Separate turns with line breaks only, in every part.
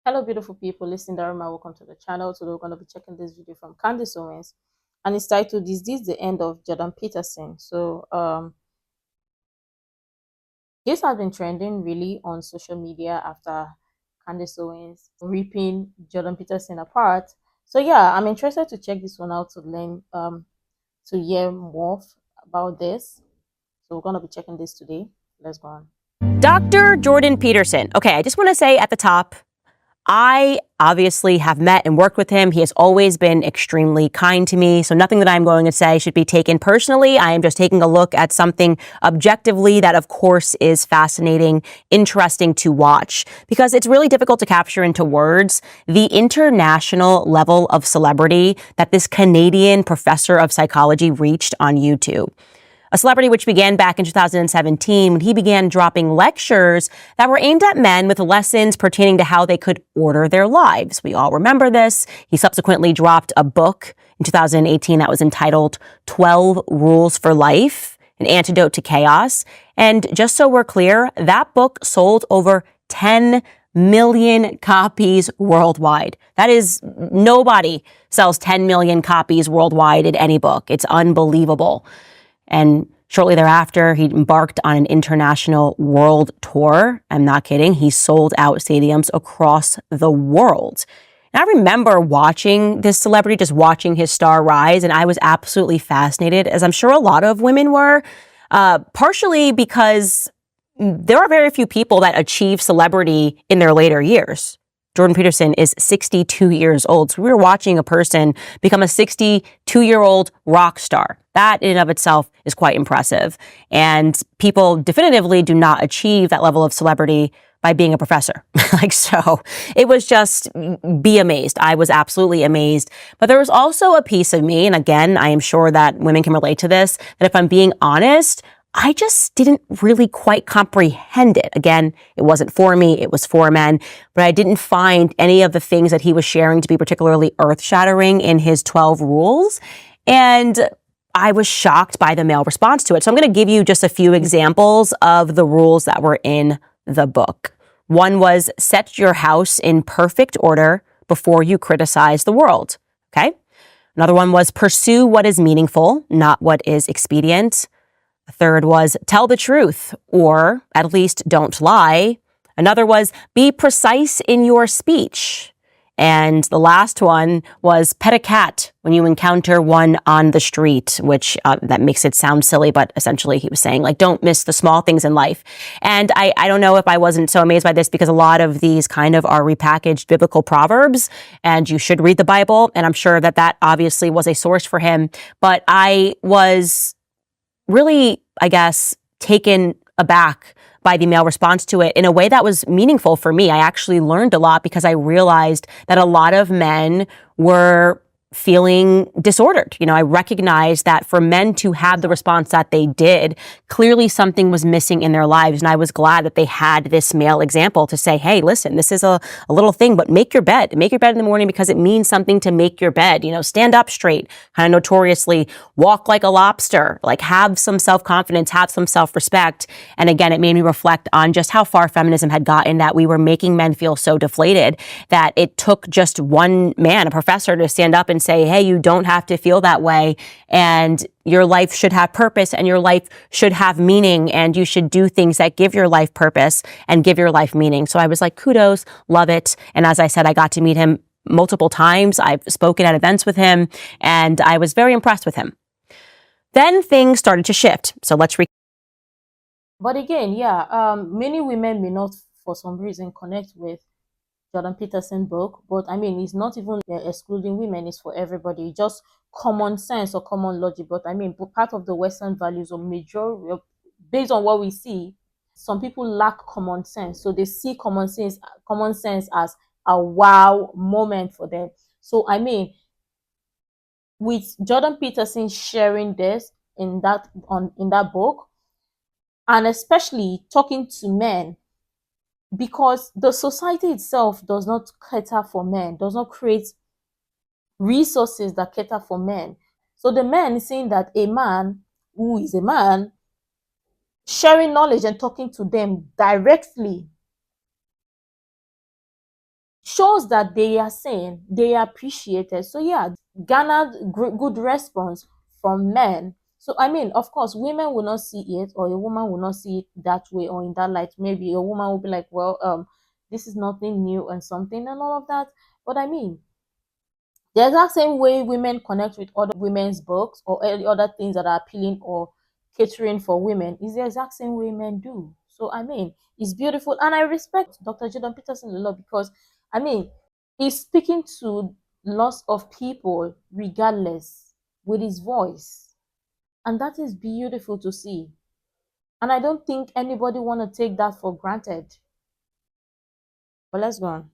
Hello, beautiful people. Listen, Dharma. Welcome to the channel. Today, we're going to be checking this video from Candace Owens, and it's titled "Is This the End of Jordan Peterson?" This has been trending really on social media after Candace Owens ripping Jordan Peterson apart. So, yeah, I'm interested to check this one out to learn, to hear more about this. So, we're going to be checking this today. Let's go on.
Dr. Jordan Peterson. Okay, I just want to say at the top, I obviously have met and worked with him. He has always been extremely kind to me. So nothing that I'm going to say should be taken personally. I am just taking a look at something objectively that, of course, is fascinating, interesting to watch, because it's really difficult to capture into words the international level of celebrity that this Canadian professor of psychology reached on YouTube. A celebrity which began back in 2017 when he began dropping lectures that were aimed at men with lessons pertaining to how they could order their lives. We all remember this. He subsequently dropped a book in 2018 that was entitled 12 Rules for Life, An Antidote to Chaos. And just so we're clear, that book sold over 10 million copies worldwide. That is, nobody sells 10 million copies worldwide in any book. It's unbelievable. And shortly thereafter, he embarked on an international world tour. I'm not kidding. He sold out stadiums across the world. And I remember watching this celebrity, just watching his star rise, and I was absolutely fascinated, as I'm sure a lot of women were, partially because there are very few people that achieve celebrity in their later years. Jordan Peterson is 62 years old. So we were watching a person become a 62-year-old rock star. That in and of itself is quite impressive. And people definitively do not achieve that level of celebrity by being a professor. So it was just, be amazed. I was absolutely amazed. But there was also a piece of me, and again, I am sure that women can relate to this, that if I'm being honest, I just didn't really quite comprehend it. Again, it wasn't for me, it was for men, but I didn't find any of the things that he was sharing to be particularly earth-shattering in his 12 rules. And I was shocked by the male response to it. So I'm going to give you just a few examples of the rules that were in the book. One was set your house in perfect order before you criticize the world. Okay. Another one was pursue what is meaningful, not what is expedient. A third was tell the truth, or at least don't lie. Another was be precise in your speech. And the last one was pet a cat when you encounter one on the street, which that makes it sound silly, but essentially he was saying, like, don't miss the small things in life. And I don't know if I wasn't so amazed by this, because a lot of these kind of are repackaged biblical proverbs, and you should read the Bible. And I'm sure that that obviously was a source for him. But I was really, I guess, taken aback by the male response to it in a way that was meaningful for me. I actually learned a lot because I realized that a lot of men were feeling disordered. I recognized that for men to have the response that they did, clearly something was missing in their lives. And I was glad that they had this male example to say, hey, listen, this is a little thing, but make your bed. Make your bed in the morning because it means something to make your bed. Stand up straight, kind of notoriously walk like a lobster, like have some self-confidence, have some self-respect. And again, it made me reflect on just how far feminism had gotten, that we were making men feel so deflated that it took just one man, a professor, to stand up and say, hey, you don't have to feel that way, and your life should have purpose, and your life should have meaning, and you should do things that give your life purpose and give your life meaning. So I was like, kudos, love it. And as I said, I got to meet him multiple times. I've spoken at events with him, and I was very impressed with him. Then things started to shift. So let's
But again, many women may not, for some reason, connect with Jordan Peterson book, but I mean, it's not even excluding women, it's for everybody. Just common sense or common logic. But I mean, part of the Western values, or major, based on what we see, some people lack common sense, so they see common sense as a wow moment for them. So I mean, with Jordan Peterson sharing this in that book, and especially talking to men, because the society itself does not cater for men, does not create resources that cater for men. So the men is saying that a man who is a man, sharing knowledge and talking to them directly, shows that they are saying they are appreciated. So yeah, garnered good response from men. So I mean, of course, women will not see it, or a woman will not see it that way or in that light. Maybe a woman will be like, well, this is nothing new and something and all of that. But I mean, the exact same way women connect with other women's books or any other things that are appealing or catering for women is the exact same way men do. So I mean, it's beautiful, and I respect Dr. Jordan Peterson a lot because I mean, he's speaking to lots of people regardless with his voice, and that is beautiful to see. And I don't think anybody want to take that for granted. But let's go on.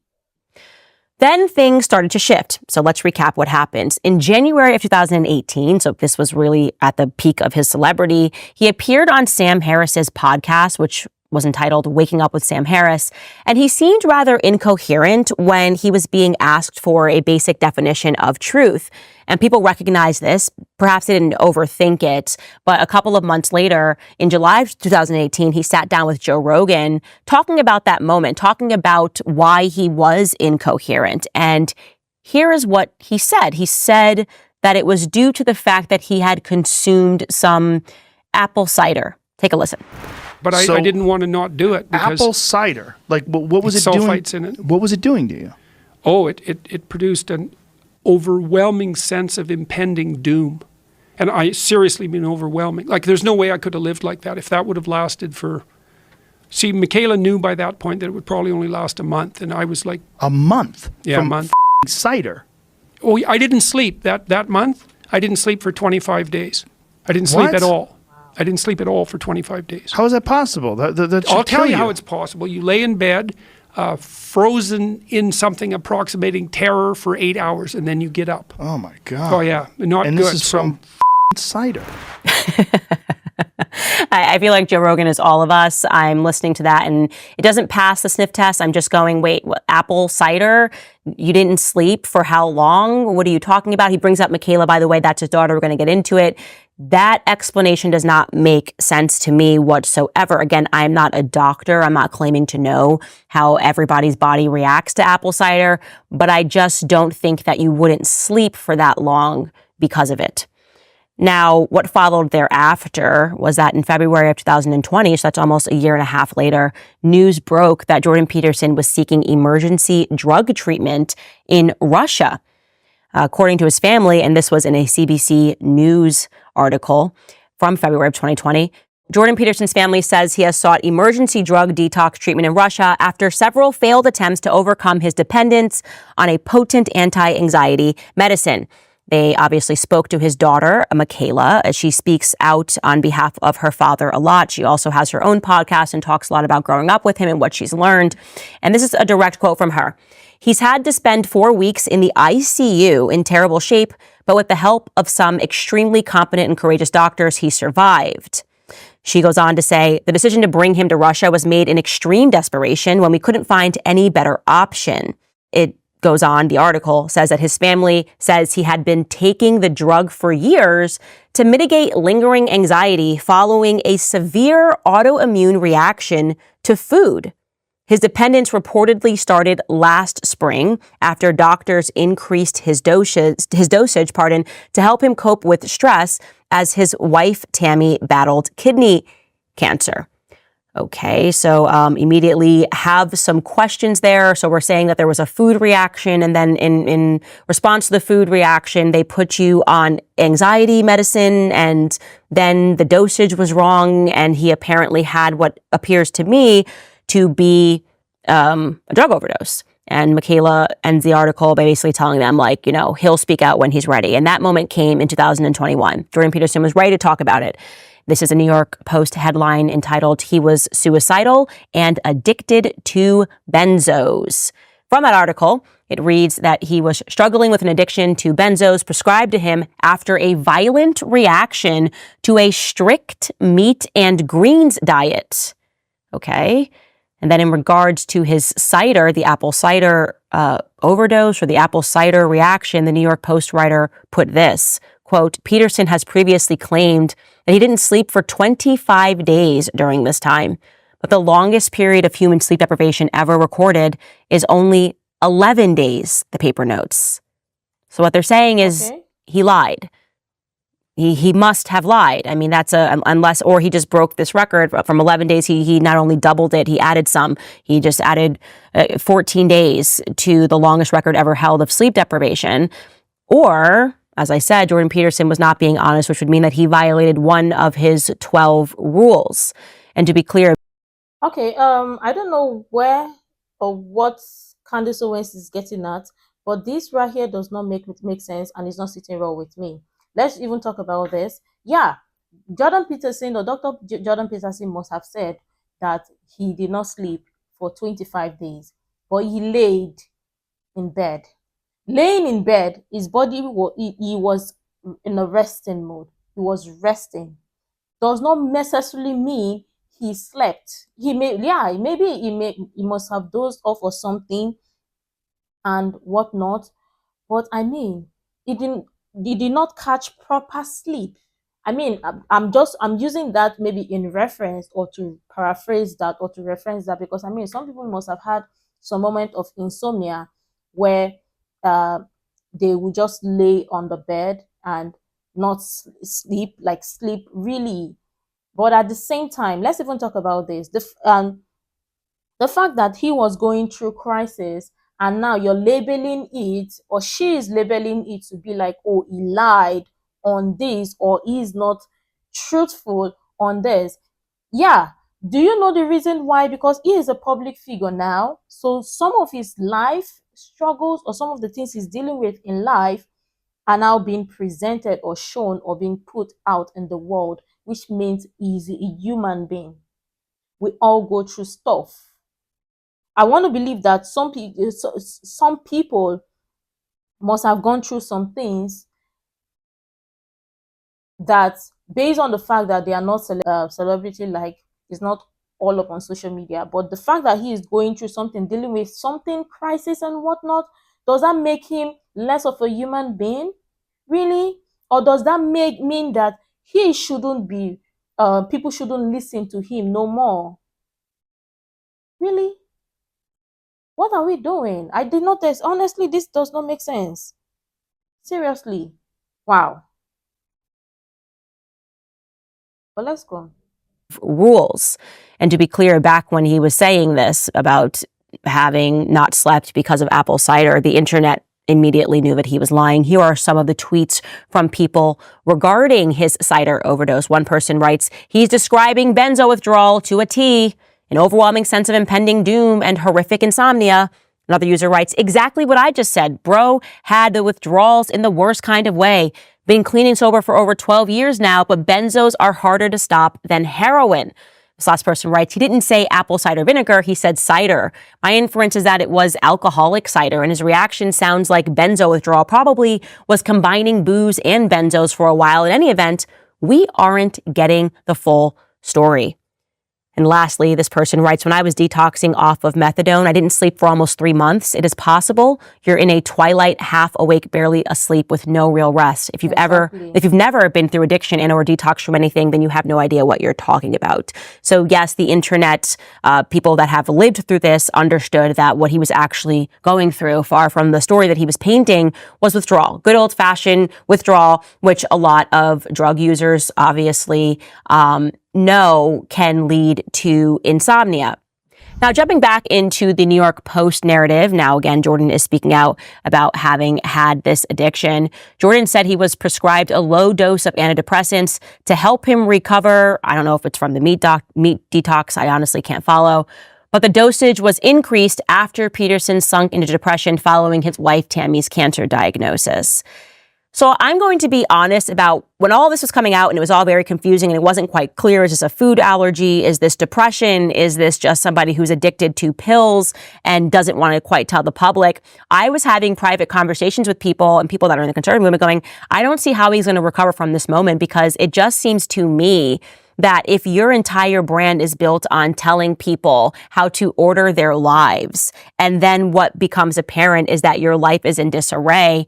Then things started to shift. So let's recap what happened. In January of 2018, so this was really at the peak of his celebrity, he appeared on Sam Harris's podcast, which was entitled Waking Up with Sam Harris, and he seemed rather incoherent when he was being asked for a basic definition of truth. And people recognized this. Perhaps they didn't overthink it, but a couple of months later, in July of 2018, he sat down with Joe Rogan talking about that moment, talking about why he was incoherent. And here is what he said. He said that it was due to the fact that he had consumed some apple cider. Take a listen.
But I didn't want to not do it because
apple cider. Like what was it doing?
Sulfites in it.
What was it doing to you?
Oh, it produced an overwhelming sense of impending doom. And I seriously mean overwhelming. Like there's no way I could have lived like that if that would have lasted for... See, Michaela knew by that point that it would probably only last a month. And I was like...
A month?
Yeah,
from
a month.
Cider?
Oh, I didn't sleep that month. I didn't sleep for 25 days. I didn't sleep at all. I didn't sleep at all for 25 days.
How is that possible? That
I'll tell you how it's possible. You lay in bed, frozen in something approximating terror for 8 hours, and then you get up.
Oh, my God.
Oh, yeah. Not
and
good.
This is from cider.
I feel like Joe Rogan is all of us. I'm listening to that, and it doesn't pass the sniff test. I'm just going, wait, what, apple cider? You didn't sleep for how long? What are you talking about? He brings up Michaela, by the way. That's his daughter. We're going to get into it. That explanation does not make sense to me whatsoever. Again, I'm not a doctor. I'm not claiming to know how everybody's body reacts to apple cider, but I just don't think that you wouldn't sleep for that long because of it. Now, what followed thereafter was that in February of 2020, so that's almost a year and a half later, news broke that Jordan Peterson was seeking emergency drug treatment in Russia. According to his family, and this was in a CBC News article from February of 2020, Jordan Peterson's family says he has sought emergency drug detox treatment in Russia after several failed attempts to overcome his dependence on a potent anti-anxiety medicine. They obviously spoke to his daughter, Michaela, as she speaks out on behalf of her father a lot. She also has her own podcast and talks a lot about growing up with him and what she's learned. And this is a direct quote from her. He's had to spend 4 weeks in the ICU in terrible shape, but with the help of some extremely competent and courageous doctors, he survived. She goes on to say, the decision to bring him to Russia was made in extreme desperation when we couldn't find any better option. It goes on, the article says that his family says he had been taking the drug for years to mitigate lingering anxiety following a severe autoimmune reaction to food. His dependence reportedly started last spring after doctors increased his dosage, to help him cope with stress as his wife, Tammy, battled kidney cancer. Okay, so immediately have some questions there. So we're saying that there was a food reaction, and then in response to the food reaction, they put you on anxiety medicine, and then the dosage was wrong, and he apparently had what appears to me to be a drug overdose. And Michaela ends the article by basically telling them, like, you know, he'll speak out when he's ready. And that moment came in 2021. Jordan Peterson was ready to talk about it. This is a New York Post headline entitled, "He was suicidal and addicted to benzos." From that article, it reads that he was struggling with an addiction to benzos prescribed to him after a violent reaction to a strict meat and greens diet. Okay. And then in regards to his cider, the apple cider overdose or the apple cider reaction, the New York Post writer put this, quote, Peterson has previously claimed that he didn't sleep for 25 days during this time, but the longest period of human sleep deprivation ever recorded is only 11 days, the paper notes. So what they're saying is he lied. He must have lied. I mean, that's or he just broke this record from 11 days. He not only doubled it, he added some. He just added 14 days to the longest record ever held of sleep deprivation. Or, as I said, Jordan Peterson was not being honest, which would mean that he violated one of his 12 rules. And to be clear.
Okay, I don't know where or what Candace Owens is getting at, but this right here does not make sense and it's not sitting well with me. Let's even talk about this. Yeah, Jordan Peterson or Dr. Jordan Peterson must have said that he did not sleep for 25 days, but he laid in bed. Laying in bed, his body, he was in a resting mode. He was resting. Does not necessarily mean he slept. He must have dozed off or something and whatnot. But I mean, he did not catch proper sleep. I mean, I'm using that maybe in reference or to paraphrase that or to reference that, because I mean, some people must have had some moment of insomnia where they would just lay on the bed and not sleep really. But at the same time, let's even talk about this. The fact that he was going through crisis and now you're labeling it, or she is labeling it to be like, oh, he lied on this, or he's not truthful on this. Yeah. Do you know the reason why? Because he is a public figure now. So some of his life struggles or some of the things he's dealing with in life are now being presented or shown or being put out in the world, which means he's a human being. We all go through stuff. I want to believe that some people must have gone through some things that, based on the fact that they are not celebrity, like it's not all up on social media, but the fact that he is going through something, dealing with something, crisis and whatnot, does that make him less of a human being? Really? Or does that mean that he shouldn't be, people shouldn't listen to him no more? Really? What are we doing? I did not test. Honestly, this does not make sense. Seriously. Wow. But let's go.
Rules. And to be clear, back when he was saying this about having not slept because of apple cider, the internet immediately knew that he was lying. Here are some of the tweets from people regarding his cider overdose. One person writes, he's describing benzo withdrawal to a T, an overwhelming sense of impending doom and horrific insomnia. Another user writes, exactly what I just said. Bro had the withdrawals in the worst kind of way. Been clean and sober for over 12 years now, but benzos are harder to stop than heroin. This last person writes, he didn't say apple cider vinegar, he said cider. My inference is that it was alcoholic cider, and his reaction sounds like benzo withdrawal probably was combining booze and benzos for a while. In any event, we aren't getting the full story. And lastly, this person writes, when I was detoxing off of methadone, I didn't sleep for almost 3 months. It is possible you're in a twilight, half awake, barely asleep with no real rest. If you've never been through addiction and or detox from anything, then you have no idea what you're talking about. So yes, the internet, people that have lived through this understood that what he was actually going through, far from the story that he was painting, was withdrawal. Good old fashioned withdrawal, which a lot of drug users obviously, know can lead to insomnia. Now, jumping back into the New York Post narrative, now again, Jordan is speaking out about having had this addiction. Jordan said he was prescribed a low dose of antidepressants to help him recover. I don't know if it's from the meat detox. I honestly can't follow. But the dosage was increased after Peterson sunk into depression following his wife Tammy's cancer diagnosis. So I'm going to be honest about when all this was coming out and it was all very confusing and it wasn't quite clear. Is this a food allergy? Is this depression? Is this just somebody who's addicted to pills and doesn't want to quite tell the public? I was having private conversations with people and people that are in the conservative movement going, I don't see how he's going to recover from this moment, because it just seems to me that if your entire brand is built on telling people how to order their lives, and then what becomes apparent is that your life is in disarray,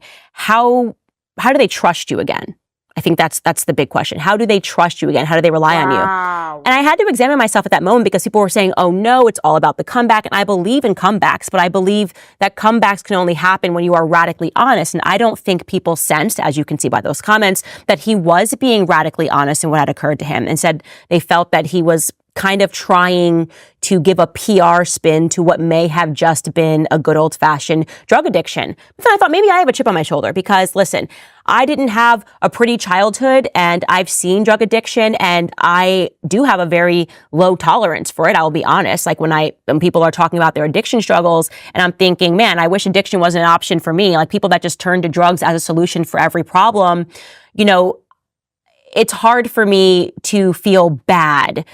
how do they trust you again? I think that's the big question. How do they trust you again? How do they rely on you?
Wow.
And I had to examine myself at that moment because people were saying, oh no, it's all about the comeback. And I believe in comebacks, but I believe that comebacks can only happen when you are radically honest. And I don't think people sensed, as you can see by those comments, that he was being radically honest in what had occurred to him, and said they felt that he was kind of trying to give a PR spin to what may have just been a good old-fashioned drug addiction. But then I thought maybe I have a chip on my shoulder because, listen, I didn't have a pretty childhood and I've seen drug addiction and I do have a very low tolerance for it. I'll be honest. Like when people are talking about their addiction struggles and I'm thinking, man, I wish addiction wasn't an option for me. Like people that just turn to drugs as a solution for every problem, it's hard for me to feel bad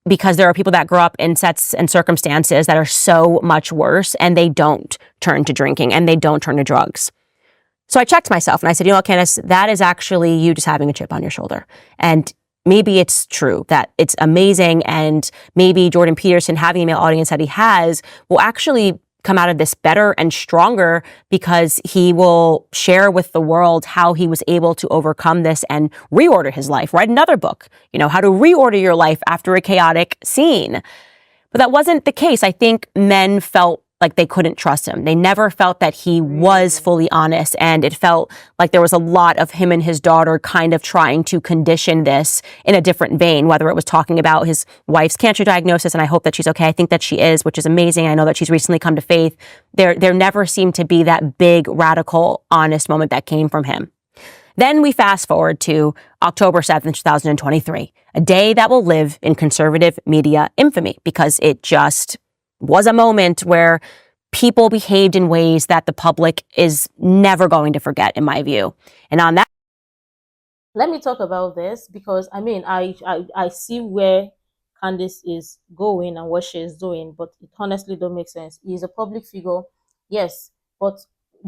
because there are people that grow up in sets and circumstances that are so much worse and they don't turn to drinking and they don't turn to drugs. So I checked myself and I said, you know what, Candace, that is actually you just having a chip on your shoulder. And maybe it's true that it's amazing and maybe Jordan Peterson having a male audience that he has will actually come out of this better and stronger because he will share with the world how he was able to overcome this and reorder his life, write another book, how to reorder your life after a chaotic scene. But that wasn't the case. I think men felt like they couldn't trust him. They never felt that he was fully honest. And it felt like there was a lot of him and his daughter kind of trying to condition this in a different vein, whether it was talking about his wife's cancer diagnosis. And I hope that she's okay. I think that she is, which is amazing. I know that she's recently come to faith. There never seemed to be that big, radical, honest moment that came from him. Then we fast forward to October 7th, 2023, a day that will live in conservative media infamy because it just was a moment where people behaved in ways that the public is never going to forget, in my view. And on that,
let me talk about this because I see where Candace is going and what she is doing, but it honestly don't make sense. He is a public figure, yes, but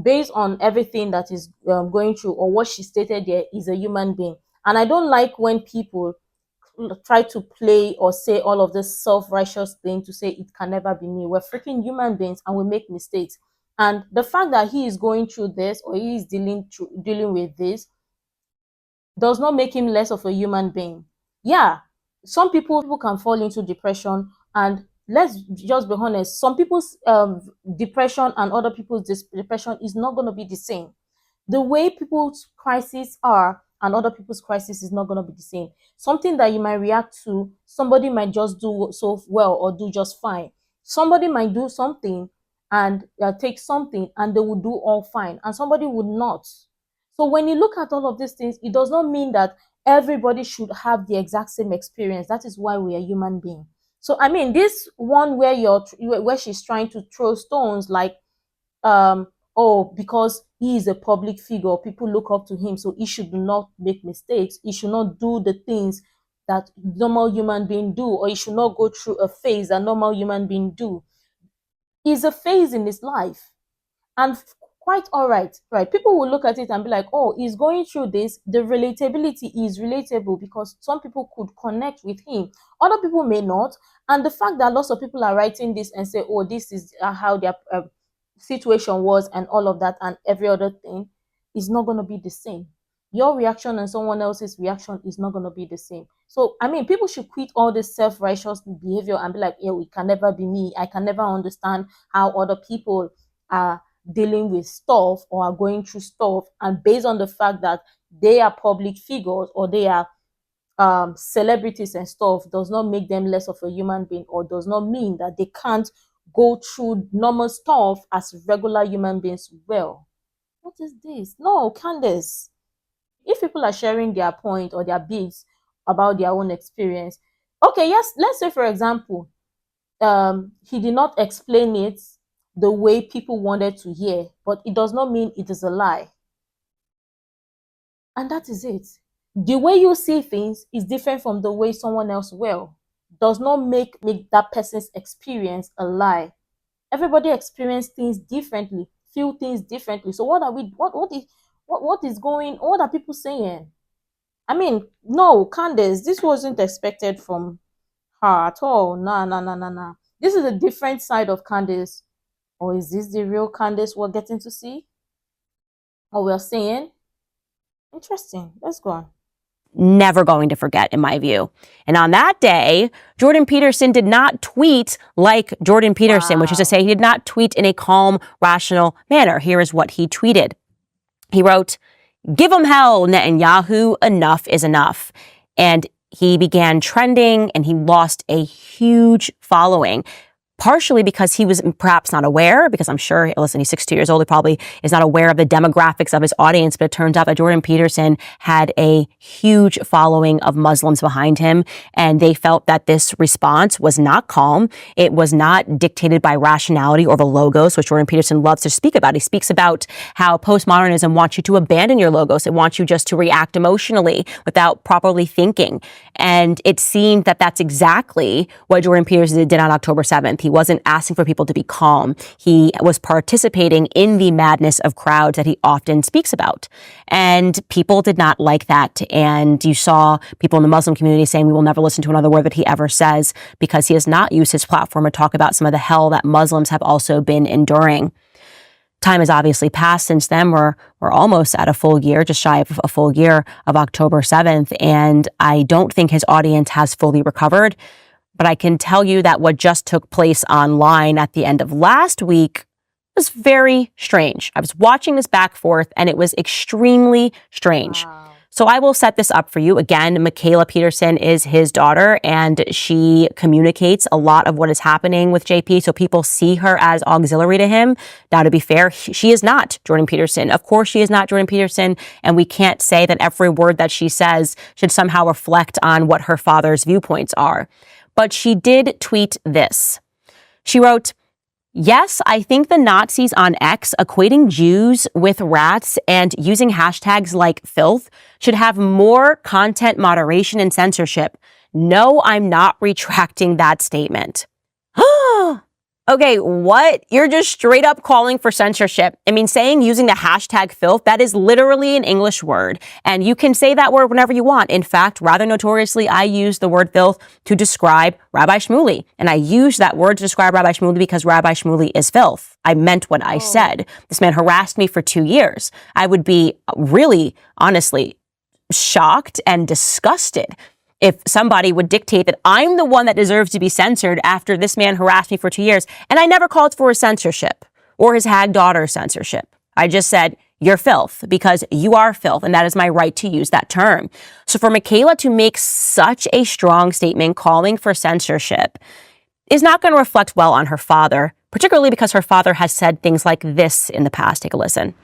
based on everything that is going through or what she stated there, is a human being. And I don't like when people try to play or say all of this self-righteous thing to say it can never be me. We're freaking human beings and we make mistakes. And the fact that he is going through this or he is dealing with this does not make him less of a human being. Yeah, some people can fall into depression, and let's just be honest, some people's depression and other people's depression is not going to be the same. The way people's crises are and other people's crisis is not going to be the same. Something that you might react to, somebody might just do so well or do just fine. Somebody might do something and take something and they would do all fine, and somebody would not. So when you look at all of these things, it does not mean that everybody should have the exact same experience. That is why we are human beings. So this one where she's trying to throw stones like oh, because he is a public figure, people look up to him, so he should not make mistakes. He should not do the things that normal human beings do, or he should not go through a phase that normal human beings do. It's a phase in his life. And quite all right. People will look at it and be like, oh, he's going through this. The relatability is relatable because some people could connect with him. Other people may not. And the fact that lots of people are writing this and say, oh, this is how their situation was and all of that and every other thing is not going to be the same. Your reaction and someone else's reaction is not going to be the same. So, people should quit all this self-righteous behavior and be like, yeah, it can never be me. I can never understand how other people are dealing with stuff or are going through stuff, and based on the fact that they are public figures or they are celebrities and stuff does not make them less of a human being, or does not mean that they can't go through normal stuff as regular human beings. Well, what is this? No, Candace, if people are sharing their point or their bits about their own experience, okay, yes, let's say for example he did not explain it the way people wanted to hear, but it does not mean it is a lie. And that is it. The way you see things is different from the way someone else will. Does not make that person's experience a lie. Everybody experiences things differently, feel things differently. So what are people saying? No, Candace, this wasn't expected from her at all. Nah. This is a different side of Candace. Or is this the real Candace we're getting to see? Or we're seeing? Interesting. Let's go on.
never going to forget, in my view. And on that day, Jordan Peterson did not tweet like Jordan Peterson, which is to say he did not tweet in a calm, rational manner. Here is what he tweeted. He wrote, "Give 'em hell, Netanyahu, enough is enough." And he began trending and he lost a huge following. Partially because he was perhaps not aware, because I'm sure, listen, he's 62 years old, he probably is not aware of the demographics of his audience, but it turns out that Jordan Peterson had a huge following of Muslims behind him, and they felt that this response was not calm. It was not dictated by rationality or the logos, which Jordan Peterson loves to speak about. He speaks about how postmodernism wants you to abandon your logos. It wants you just to react emotionally without properly thinking. And it seemed that that's exactly what Jordan Peterson did on October 7th. He wasn't asking for people to be calm. He was participating in the madness of crowds that he often speaks about. And people did not like that. And you saw people in the Muslim community saying, we will never listen to another word that he ever says, because he has not used his platform to talk about some of the hell that Muslims have also been enduring. Time has obviously passed since then. We're almost at a full year, just shy of a full year of October 7th. And I don't think his audience has fully recovered. But I can tell you that what just took place online at the end of last week was very strange. I was watching this back forth and it was extremely strange. Wow. So I will set this up for you. Again, Michaela Peterson is his daughter and she communicates a lot of what is happening with JP. So people see her as auxiliary to him. Now, to be fair, she is not Jordan Peterson. Of course, she is not Jordan Peterson. And we can't say that every word that she says should somehow reflect on what her father's viewpoints are. But she did tweet this. She wrote, "Yes, I think the Nazis on X equating Jews with rats and using hashtags like filth should have more content moderation and censorship. No, I'm not retracting that statement." Okay, what? You're just straight up calling for censorship. I mean, saying using the hashtag filth, that is literally an English word. And you can say that word whenever you want. In fact, rather notoriously, I use the word filth to describe Rabbi Shmuley. And I use that word to describe Rabbi Shmuley because Rabbi Shmuley is filth. I meant what I said. This man harassed me for 2 years. I would be really, honestly, shocked and disgusted if somebody would dictate that I'm the one that deserves to be censored after this man harassed me for 2 years. And I never called for his censorship or his hag daughter's censorship. I just said, you're filth because you are filth. And that is my right to use that term. So for Michaela to make such a strong statement calling for censorship is not going to reflect well on her father, particularly because her father has said things like this in the past. Take a listen.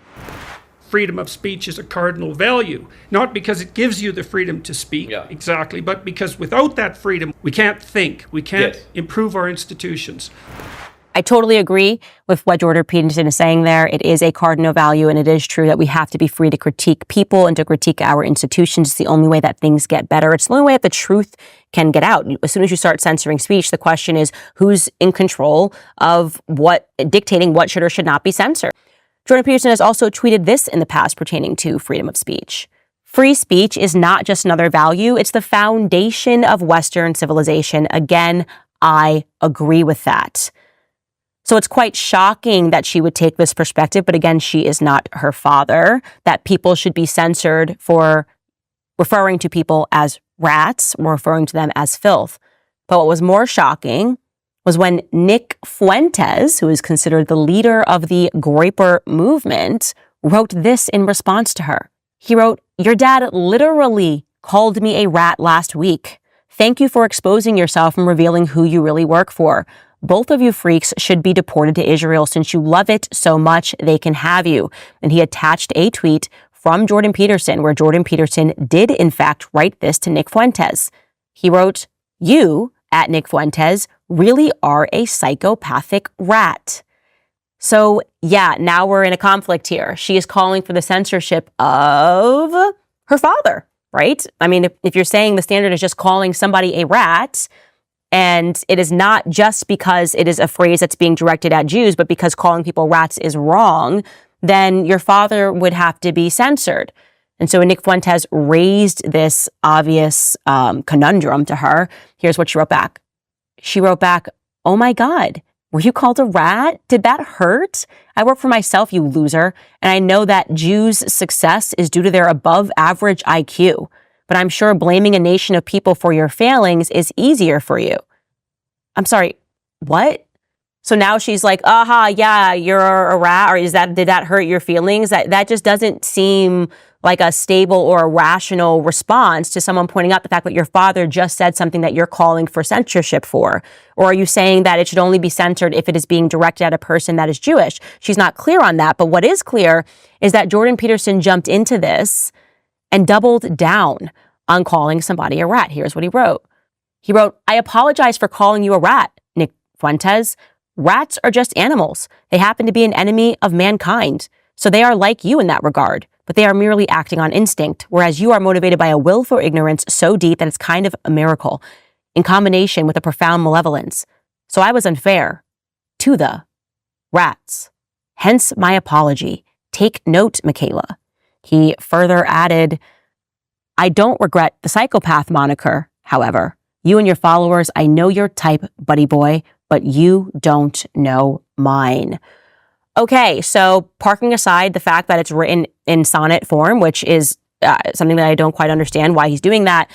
Freedom of speech is a cardinal value, not because it gives you the freedom to speak, exactly, but because without that freedom, we can't think, we can't improve our institutions.
I totally agree with what Jordan Peterson is saying there. It is a cardinal value, and it is true that we have to be free to critique people and to critique our institutions. It's the only way that things get better. It's the only way that the truth can get out. As soon as you start censoring speech, the question is who's in control of dictating what should or should not be censored. Jordan Peterson has also tweeted this in the past pertaining to freedom of speech. Free speech is not just another value, it's the foundation of Western civilization. Again, I agree with that. So it's quite shocking that she would take this perspective, but again, she is not her father, that people should be censored for referring to people as rats or referring to them as filth. But what was more shocking was when Nick Fuentes, who is considered the leader of the Groyper movement, wrote this in response to her. He wrote, "Your dad literally called me a rat last week. Thank you for exposing yourself and revealing who you really work for. Both of you freaks should be deported to Israel since you love it so much they can have you." And he attached a tweet from Jordan Peterson where Jordan Peterson did in fact write this to Nick Fuentes. He wrote, "You, at Nick Fuentes, really are a psychopathic rat." So yeah, now we're in a conflict here. She is calling for the censorship of her father, right? I mean, if you're saying the standard is just calling somebody a rat, and it is not just because it is a phrase that's being directed at Jews, but because calling people rats is wrong, then your father would have to be censored. And so Nick Fuentes raised this obvious conundrum to her. Here's what she wrote back. She wrote back, "Oh my God, were you called a rat? Did that hurt? I work for myself, you loser. And I know that Jews' success is due to their above average IQ. but I'm sure blaming a nation of people for your failings is easier for you. I'm sorry, what? So now she's like, yeah, you're a rat, or did that hurt your feelings? That just doesn't seem like a stable or a rational response to someone pointing out the fact that your father just said something that you're calling for censorship for. Or are you saying that it should only be censored if it is being directed at a person that is Jewish? She's not clear on that, but what is clear is that Jordan Peterson jumped into this and doubled down on calling somebody a rat. Here's what he wrote. He wrote, "I apologize for calling you a rat, Nick Fuentes. Rats are just animals. They happen to be an enemy of mankind. So they are like you in that regard, but they are merely acting on instinct, whereas you are motivated by a willful ignorance so deep that it's kind of a miracle, in combination with a profound malevolence. So I was unfair to the rats. Hence my apology. Take note, Michaela." He further added, "I don't regret the psychopath moniker, however. You and your followers, I know your type, buddy boy, but you don't know mine." Okay, so parking aside the fact that it's written in sonnet form, which is something that I don't quite understand why he's doing that,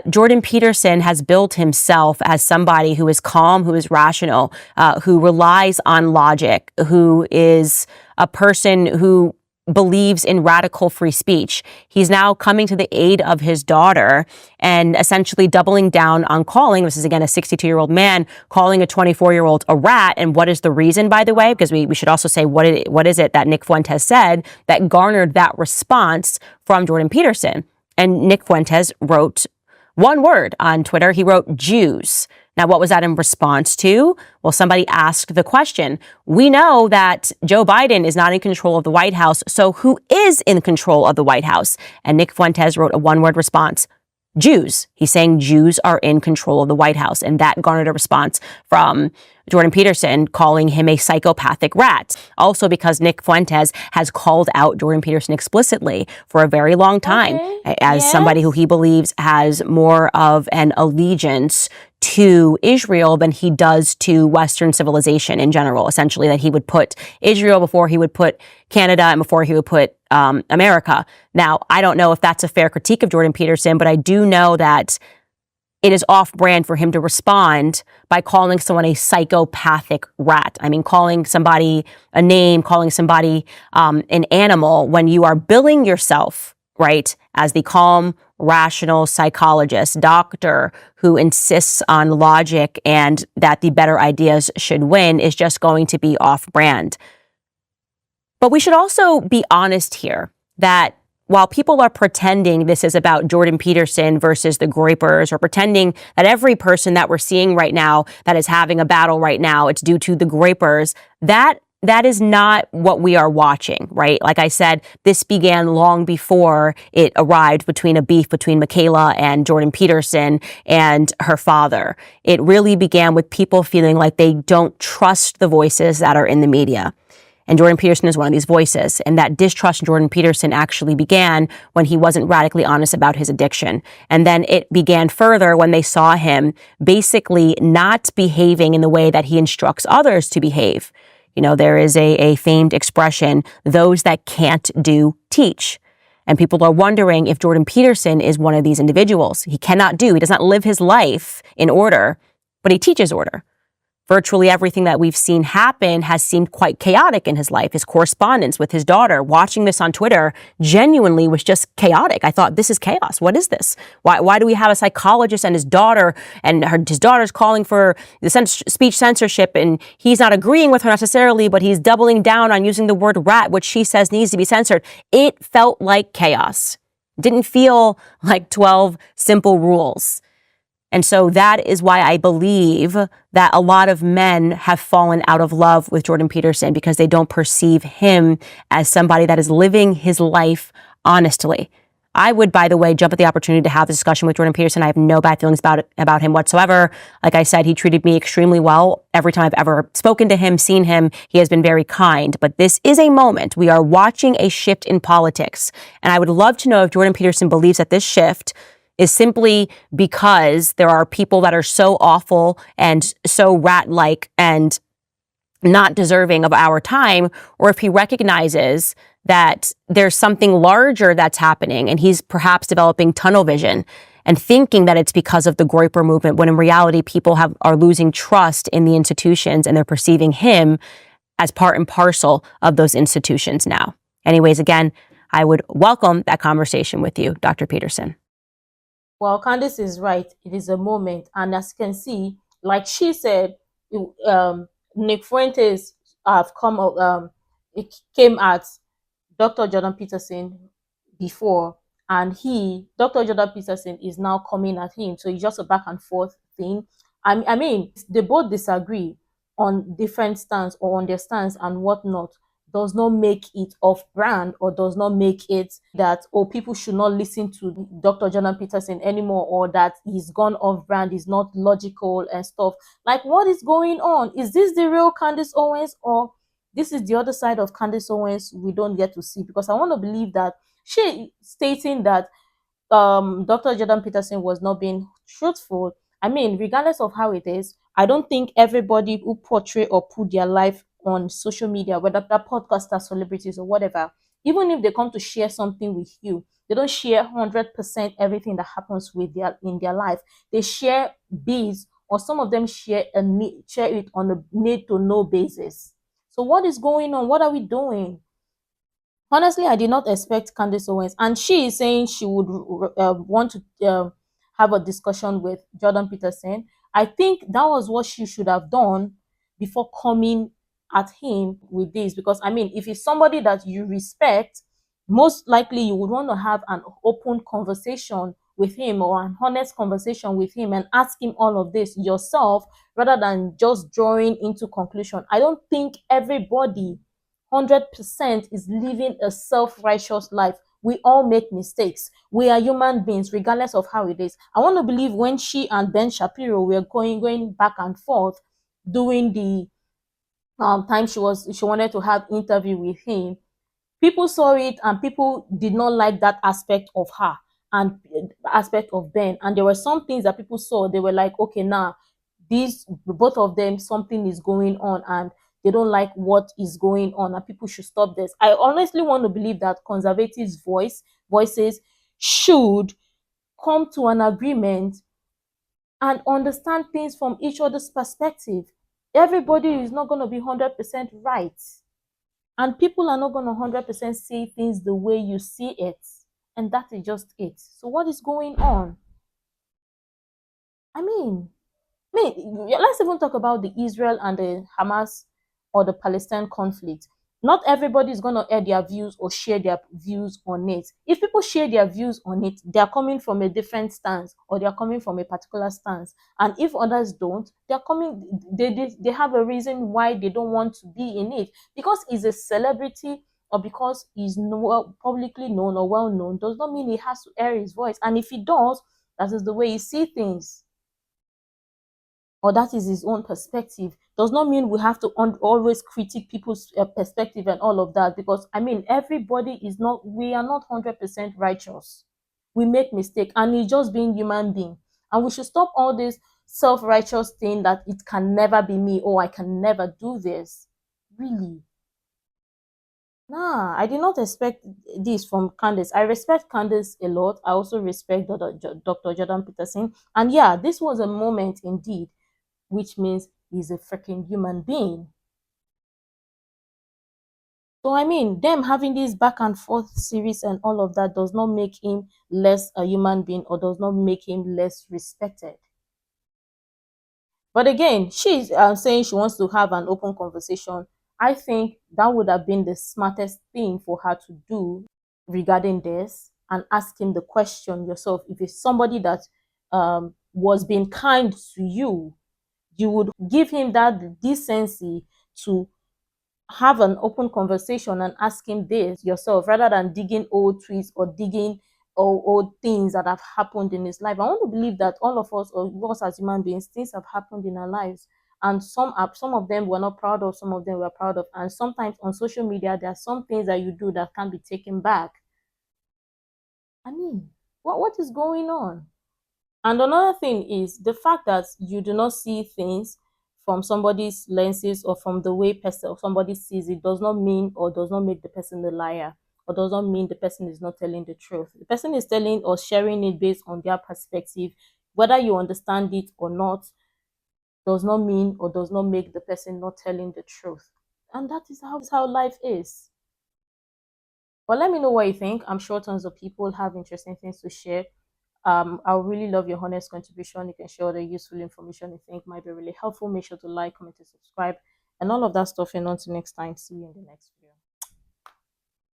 Jordan Peterson has built himself as somebody who is calm, who is rational, who relies on logic, who is a person who believes in radical free speech. He's now coming to the aid of his daughter and essentially doubling down on calling, this is again a 62-year-old man, calling a 24-year-old a rat. And what is the reason, by the way? Because we should also say what is it that Nick Fuentes said that garnered that response from Jordan Peterson. And Nick Fuentes wrote one word on Twitter. He wrote Jews. Now, what was that in response to? Well, somebody asked the question. We know that Joe Biden is not in control of the White House, so who is in control of the White House? And Nick Fuentes wrote a one-word response. Jews. He's saying Jews are in control of the White House. And that garnered a response from Jordan Peterson calling him a psychopathic rat. Also because Nick Fuentes has called out Jordan Peterson explicitly for a very long time as somebody who he believes has more of an allegiance to Israel than he does to Western civilization in general. Essentially that he would put Israel before he would put Canada and before he would put America. Now, I don't know if that's a fair critique of Jordan Peterson, but I do know that it is off-brand for him to respond by calling someone a psychopathic rat. I mean, calling somebody a name, calling somebody an animal when you are billing yourself, right, as the calm, rational psychologist, doctor who insists on logic and that the better ideas should win is just going to be off-brand. But we should also be honest here that while people are pretending this is about Jordan Peterson versus the Groypers, or pretending that every person that we're seeing right now that is having a battle right now, it's due to the Groypers, that is not what we are watching, right? Like I said, this began long before it arrived between a beef between Michaela and Jordan Peterson and her father. It really began with people feeling like they don't trust the voices that are in the media. And Jordan Peterson is one of these voices. And that distrust in Jordan Peterson actually began when he wasn't radically honest about his addiction. And then it began further when they saw him basically not behaving in the way that he instructs others to behave. You know, there is a famed expression, those that can't do, teach. And people are wondering if Jordan Peterson is one of these individuals. He does not live his life in order, but he teaches order. Virtually everything that we've seen happen has seemed quite chaotic in his life. His correspondence with his daughter, watching this on Twitter, genuinely was just chaotic. I thought, this is chaos. What is this? Why do we have a psychologist and his daughter, and his daughter's calling for the speech censorship, and he's not agreeing with her necessarily, but he's doubling down on using the word rat, which she says needs to be censored. It felt like chaos. It didn't feel like 12 simple rules. And so that is why I believe that a lot of men have fallen out of love with Jordan Peterson, because they don't perceive him as somebody that is living his life honestly. I would, by the way, jump at the opportunity to have this discussion with Jordan Peterson. I have no bad feelings about him whatsoever. Like I said, he treated me extremely well. Every time I've ever spoken to him, seen him, he has been very kind. But this is a moment. We are watching a shift in politics. And I would love to know if Jordan Peterson believes that this shift is simply because there are people that are so awful and so rat-like and not deserving of our time, or if he recognizes that there's something larger that's happening and he's perhaps developing tunnel vision and thinking that it's because of the Groyper movement, when in reality people are losing trust in the institutions and they're perceiving him as part and parcel of those institutions now. Anyways, again, I would welcome that conversation with you, Dr. Peterson.
Well, Candace is right. It is a moment. And as you can see, like she said, Nick Fuentes have it came at Dr. Jordan Peterson before, and Dr. Jordan Peterson is now coming at him. So it's just a back and forth thing. I mean, they both disagree on different stance or on their stance and whatnot. Does not make it off brand, or does not make it that, oh, people should not listen to Dr. Jordan Peterson anymore, or that he's gone off brand, is not logical and stuff. Like, what is going on? Is this the real Candace Owens, or this is the other side of Candace Owens we don't get to see? Because I want to believe that she stating that Dr. Jordan Peterson was not being truthful. I mean, regardless of how it is, I don't think everybody who portray or put their life on social media, whether they're podcasters, celebrities, or whatever, even if they come to share something with you, they don't share 100% everything that happens in their life. They share bits, or some of them share it on a need to know basis. So what is going on? What are we doing? Honestly, I did not expect Candace Owens, and she is saying she would want to have a discussion with Jordan Peterson. I think that was what she should have done before coming at him with this, because I mean, if it's somebody that you respect, most likely you would want to have an open conversation with him, or an honest conversation with him, and ask him all of this yourself, rather than just drawing into conclusion. I don't think everybody 100% is living a self-righteous life. We all make mistakes. We are human beings, regardless of how it is. I want to believe when she and Ben Shapiro were going back and forth during the time she wanted to have interview with him, people saw it and people did not like that aspect of her and aspect of Ben. And there were some things that people saw. They were like, okay, now these both of them, something is going on, and they don't like what is going on, and people should stop this. I honestly want to believe that conservatives voices should come to an agreement and understand things from each other's perspective. Everybody is not going to be 100% right, and people are not going to 100% see things the way you see it, and that is just it. So what is going on? I mean, let's even talk about the Israel and the Hamas or the Palestine conflict. Not everybody is going to air their views or share their views on it. If people share their views on it, they are coming from a different stance, or they are coming from a particular stance. And if others don't, they are coming, they have a reason why they don't want to be in it. Because he's a celebrity, or because he's publicly known or well known, does not mean he has to air his voice. And if he does, that is the way he sees things, or that is his own perspective. Does not mean we have to always critique people's perspective and all of that, because I mean, we are not 100% righteous. We make mistakes, and it's just being human being. And we should stop all this self-righteous thing that it can never be me, or I can never do this. Really? Nah, I did not expect this from Candace. I respect Candace a lot. I also respect Dr. Jordan Peterson. And yeah, this was a moment indeed, which means he's a freaking human being. So I mean, them having this back and forth series and all of that does not make him less a human being, or does not make him less respected. But again, she's saying she wants to have an open conversation. I think that would have been the smartest thing for her to do regarding this, and ask him the question yourself. If it's somebody that was being kind to you, you would give him that decency to have an open conversation and ask him this yourself, rather than digging old tweets or digging old things that have happened in his life. I want to believe that all of us, or us as human beings, things have happened in our lives, and some of them we're not proud of, some of them we're proud of. And sometimes on social media, there are some things that you do that can't be taken back. I mean, what is going on? And another thing is the fact that you do not see things from somebody's lenses or from the way somebody sees it does not mean or does not make the person a liar, or does not mean the person is not telling the truth. The person is telling or sharing it based on their perspective. Whether you understand it or not does not mean or does not make the person not telling the truth. And that is how life is. But let me know what you think. I'm sure tons of people have interesting things to share. I would really love your honest contribution. You can share the useful information you think might be really helpful. Make sure to like, comment, and subscribe, and all of that stuff. And until next time, see you in the next video.